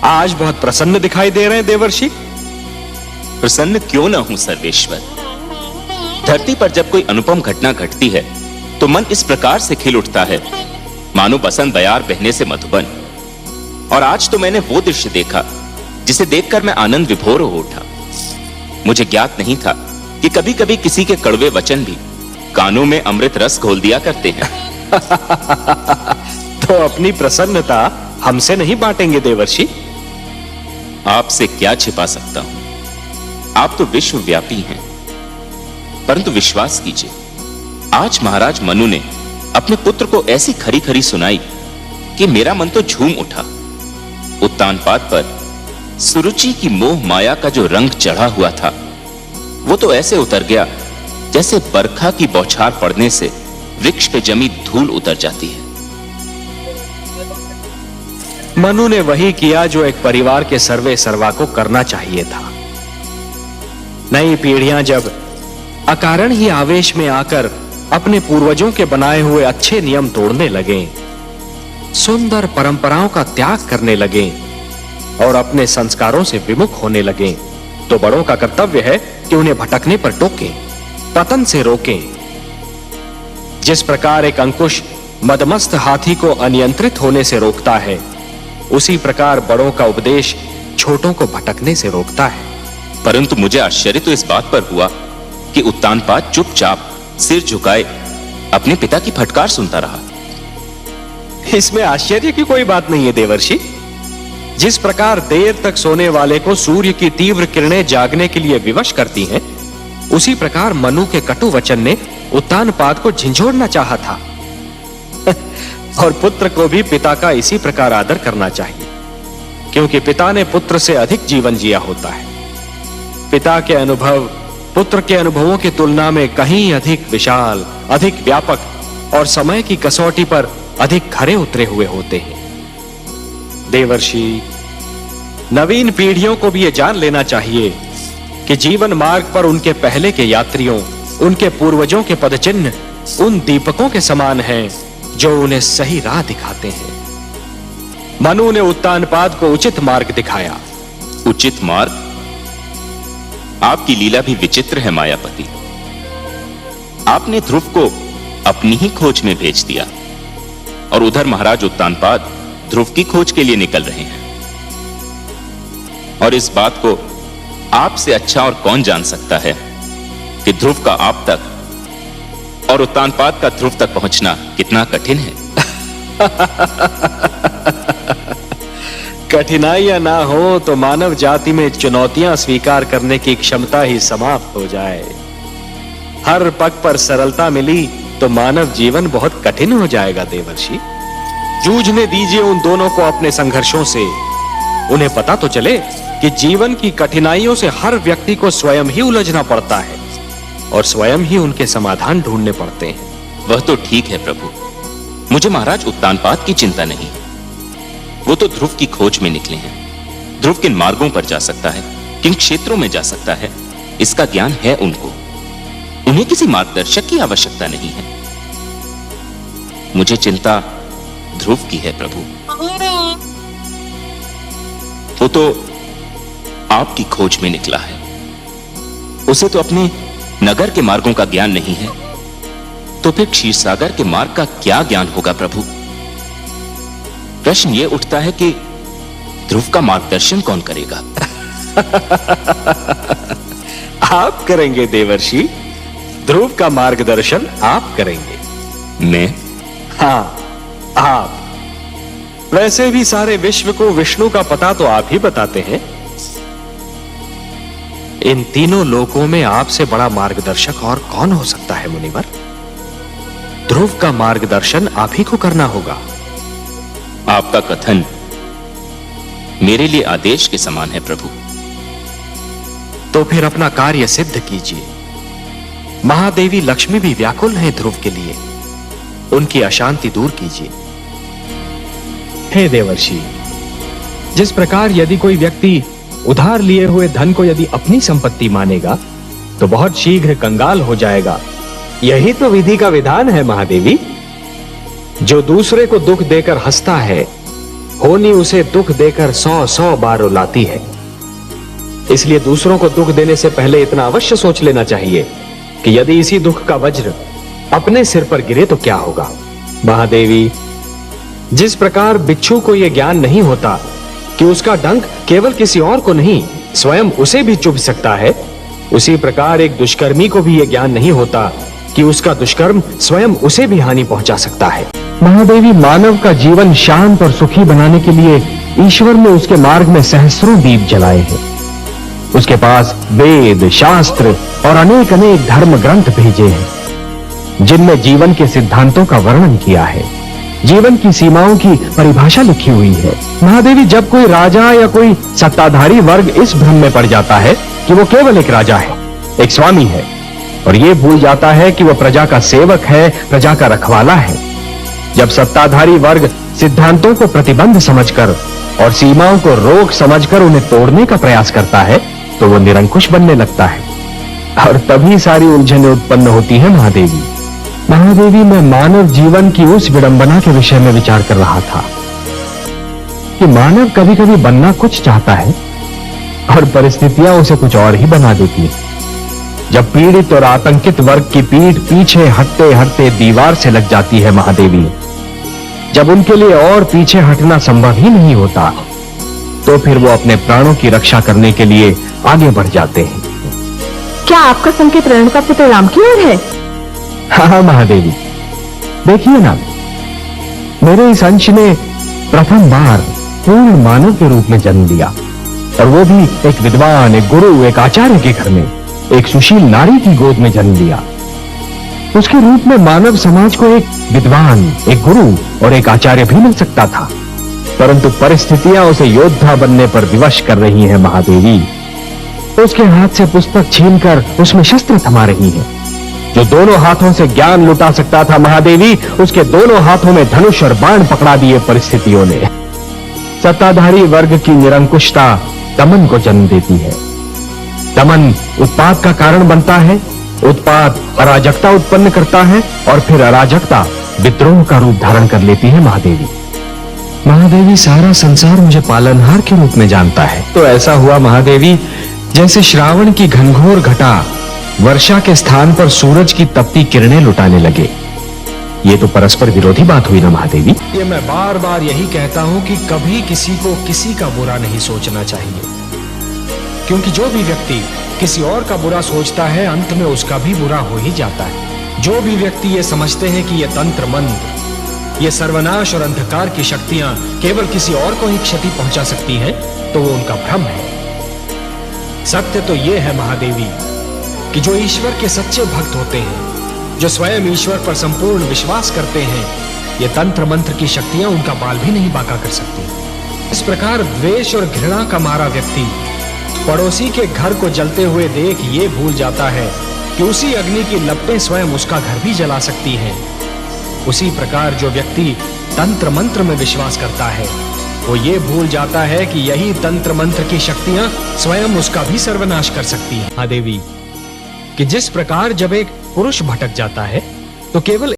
आज बहुत प्रसन्न दिखाई दे रहे हैं देवर्षि। प्रसन्न क्यों ना हूं सर्वेश्वर। धरती पर जब कोई अनुपम घटना घटती है तो मन इस प्रकार से खिल उठता है मानो बसंत बयार बहने से मधुबन। और आज तो मैंने वो दृश्य देखा जिसे देखकर मैं आनंद विभोर हो उठा। मुझे ज्ञात नहीं था कि कभी कभी किसी के कड़वे वचन भी कानों में अमृत रस घोल दिया करते हैं। तो अपनी प्रसन्नता हमसे नहीं बांटेंगे देवर्षि? आपसे क्या छिपा सकता हूं, आप तो विश्वव्यापी हैं। परंतु विश्वास कीजिए, आज महाराज मनु ने अपने पुत्र को ऐसी खरी खरी सुनाई कि मेरा मन तो झूम उठा। उत्तानपाद पर सुरुचि की मोह माया का जो रंग चढ़ा हुआ था वो तो ऐसे उतर गया जैसे बरखा की बौछार पड़ने से वृक्ष पे जमी धूल उतर जाती है। मनु ने वही किया जो एक परिवार के सर्वे सर्वा को करना चाहिए था। नई पीढ़ियां जब अकारण ही आवेश में आकर अपने पूर्वजों के बनाए हुए अच्छे नियम तोड़ने लगे, सुंदर परंपराओं का त्याग करने लगे और अपने संस्कारों से विमुख होने लगे, तो बड़ों का कर्तव्य है कि उन्हें भटकने पर टोकें, पतन से रोकें। जिस प्रकार एक अंकुश मदमस्त हाथी को अनियंत्रित होने से रोकता है, उसी प्रकार बड़ों का उपदेश छोटों को भटकने से रोकता है। परंतु मुझे आश्चर्य तो इस बात पर हुआ कि उत्तानपाद चुपचाप सिर झुकाए अपने पिता की फटकार सुनता रहा। इसमें आश्चर्य की कोई बात नहीं है देवर्षि। जिस प्रकार देर तक सोने वाले को सूर्य की तीव्र किरणें जागने के लिए विवश करती हैं, उसी प्रकार मनु के कटु वचन ने उत्तानपाद को झिंझोड़ना चाहा था। और पुत्र को भी पिता का इसी प्रकार आदर करना चाहिए, क्योंकि पिता ने पुत्र से अधिक जीवन जिया होता है। पिता के अनुभव पुत्र के अनुभवों की तुलना में कहीं अधिक विशाल, अधिक व्यापक और समय की कसौटी पर अधिक खरे उतरे हुए होते हैं। देवर्षि, नवीन पीढ़ियों को भी यह जान लेना चाहिए कि जीवन मार्ग पर उनके पहले के यात्रियों, उनके पूर्वजों के पदचिन्ह उन दीपकों के समान हैं जो उन्हें सही राह दिखाते हैं। मनु ने उत्तानपाद को उचित मार्ग दिखाया। उचित मार्ग? आपकी लीला भी विचित्र है मायापति। आपने ध्रुव को अपनी ही खोज में भेज दिया और उधर महाराज उत्तानपाद ध्रुव की खोज के लिए निकल रहे हैं। और इस बात को आपसे अच्छा और कौन जान सकता है कि ध्रुव का आप तक और उत्तानपाद का ध्रुव तक पहुंचना कितना कठिन है। कठिनाइयां ना हो तो मानव जाति में चुनौतियां स्वीकार करने की क्षमता ही समाप्त हो जाए। हर पग पर सरलता मिली तो मानव जीवन बहुत कठिन हो जाएगा देवर्षि। जूझने दीजिए उन दोनों को अपने संघर्षों से। उन्हें पता तो चले कि जीवन की कठिनाइयों से हर व्यक्ति को स्वयं ही उलझना पड़ता है और स्वयं ही उनके समाधान ढूंढने पड़ते हैं। वह तो ठीक है प्रभु, मुझे महाराज उत्तानपाद की चिंता नहीं। वो तो ध्रुव की खोज में निकले हैं। ध्रुव किन मार्गों पर जा सकता है, किन क्षेत्रों में जा सकता है, इसका ज्ञान है उनको। उन्हें किसी मार्गदर्शक की आवश्यकता नहीं है। मुझे चिंता ध्रुव की है प्रभु। वो तो आपकी खोज में निकला है। उसे तो अपने नगर के मार्गों का ज्ञान नहीं है, तो फिर क्षीरसागर के मार्ग का क्या ज्ञान होगा प्रभु? प्रश्न यह उठता है कि ध्रुव का मार्गदर्शन कौन करेगा? आप करेंगे देवर्षि। ध्रुव का मार्गदर्शन आप करेंगे। मैं? हाँ, आप। वैसे भी सारे विश्व को विष्णु का पता तो आप ही बताते हैं। इन तीनों लोकों में आपसे बड़ा मार्गदर्शक और कौन हो सकता है मुनिवर? ध्रुव का मार्गदर्शन आप ही को करना होगा। आपका कथन मेरे लिए आदेश के समान है प्रभु। तो फिर अपना कार्य सिद्ध कीजिए। महादेवी लक्ष्मी भी व्याकुल हैं ध्रुव के लिए। उनकी अशांति दूर कीजिए। हे देवर्षि, जिस प्रकार यदि कोई व्यक्ति उधार लिए हुए धन को यदि अपनी संपत्ति मानेगा तो बहुत शीघ्र कंगाल हो जाएगा। यही तो विधि का विधान है महादेवी। जो दूसरे को दुख देकर हंसता है, होनी उसे दुख देकर 100 बार रुलाती है। इसलिए दूसरों को दुख देने से पहले इतना अवश्य सोच लेना चाहिए कि यदि इसी दुख का वज्र अपने सिर पर गिरे तो क्या होगा। महादेवी, जिस प्रकार बिच्छू को यह ज्ञान नहीं होता कि उसका डंक केवल किसी और को नहीं स्वयं उसे भी चुभ सकता है, उसी प्रकार एक दुष्कर्मी को भी यह ज्ञान नहीं होता कि उसका दुष्कर्म स्वयं उसे भी हानि पहुंचा सकता है। महादेवी, मानव का जीवन शांत और सुखी बनाने के लिए ईश्वर ने उसके मार्ग में सहस्रों दीप जलाए हैं। उसके पास वेद, शास्त्र और अनेक अनेक धर्म ग्रंथ भेजे हैं जिनमें जीवन के सिद्धांतों का वर्णन किया है, जीवन की सीमाओं की परिभाषा लिखी हुई है। महादेवी, जब कोई राजा या कोई सत्ताधारी वर्ग इस भ्रम में पड़ जाता है कि वो केवल एक राजा है, एक स्वामी है, और ये भूल जाता है कि वह प्रजा का सेवक है, प्रजा का रखवाला है, जब सत्ताधारी वर्ग सिद्धांतों को प्रतिबंध समझकर और सीमाओं को रोक समझकर उन्हें तोड़ने का प्रयास करता है, तो वो निरंकुश बनने लगता है और तभी सारी उलझनें उत्पन्न होती हैं। महादेवी, मैं मानव जीवन की उस विडंबना के विषय में विचार कर रहा था कि मानव कभी कभी बनना कुछ चाहता है और परिस्थितियां उसे कुछ और ही बना देती हैं। जब पीड़ित और आतंकित वर्ग की पीठ पीछे हटते हटते दीवार से लग जाती है महादेवी, जब उनके लिए और पीछे हटना संभव ही नहीं होता, तो फिर वो अपने प्राणों की रक्षा करने के लिए आगे बढ़ जाते हैं। क्या आपका संकेत रेणुका पुत्र राम की ओर है? हाँ महादेवी, देखिए ना, मेरे इस अंश ने प्रथम बार पूर्ण मानव के रूप में जन्म लिया, और वो भी एक विद्वान, एक गुरु, एक आचार्य के घर में, एक सुशील नारी की गोद में जन्म लिया। उसके रूप में मानव समाज को एक विद्वान, एक गुरु और एक आचार्य भी मिल सकता था, परंतु परिस्थितियां उसे योद्धा बनने पर विवश कर रही हैं। महादेवी, उसके हाथ से पुस्तक छीनकर उसमें शस्त्र थमा रही हैं। जो दोनों हाथों से ज्ञान लुटा सकता था महादेवी, उसके दोनों हाथों में धनुष और बाण पकड़ा दिए परिस्थितियों ने। सत्ताधारी वर्ग की निरंकुशता दमन को जन्म देती है। दमन उत्पात का कारण बनता है, उत्पात अराजकता उत्पन्न करता है, और फिर अराजकता विद्रोह का रूप धारण कर लेती है। महादेवी, सारा संसार मुझे पालनहार के रूप में जानता है। तो ऐसा हुआ महादेवी, जैसे श्रावण की घनघोर घटा वर्षा के स्थान पर सूरज की तपती किरणें लुटाने लगे। ये तो परस्पर विरोधी बात हुई ना महादेवी। ये मैं बार बार यही कहता हूं कि कभी किसी को किसी का बुरा नहीं सोचना चाहिए, क्योंकि जो भी व्यक्ति किसी और का बुरा सोचता है, अंत में उसका भी बुरा हो ही जाता है। जो भी व्यक्ति ये समझते हैं कि ये तंत्र मंत्र, ये सर्वनाश और अंधकार की शक्तियां केवल किसी और को ही क्षति पहुंचा सकती हैं, तो वो उनका भ्रम है। सत्य तो ये है महादेवी कि जो ईश्वर के सच्चे भक्त होते हैं, जो स्वयं ईश्वर पर संपूर्ण विश्वास करते हैं, ये तंत्र मंत्र की शक्तियां उनका बाल भी नहीं बांका कर सकती। इस प्रकार द्वेष और घृणा का मारा व्यक्ति पड़ोसी के घर को जलते हुए देख ये भूल जाता है कि उसी अग्नि की लपटें स्वयं उसका घर भी जला सकती हैं। उसी प्रकार जो व्यक्ति तंत्र मंत्र में विश्वास करता है, वो ये भूल जाता है कि यही तंत्र मंत्र की शक्तियां स्वयं उसका भी सर्वनाश कर सकती हैं। महादेवी, कि जिस प्रकार जब एक पुरुष भटक जाता है तो केवल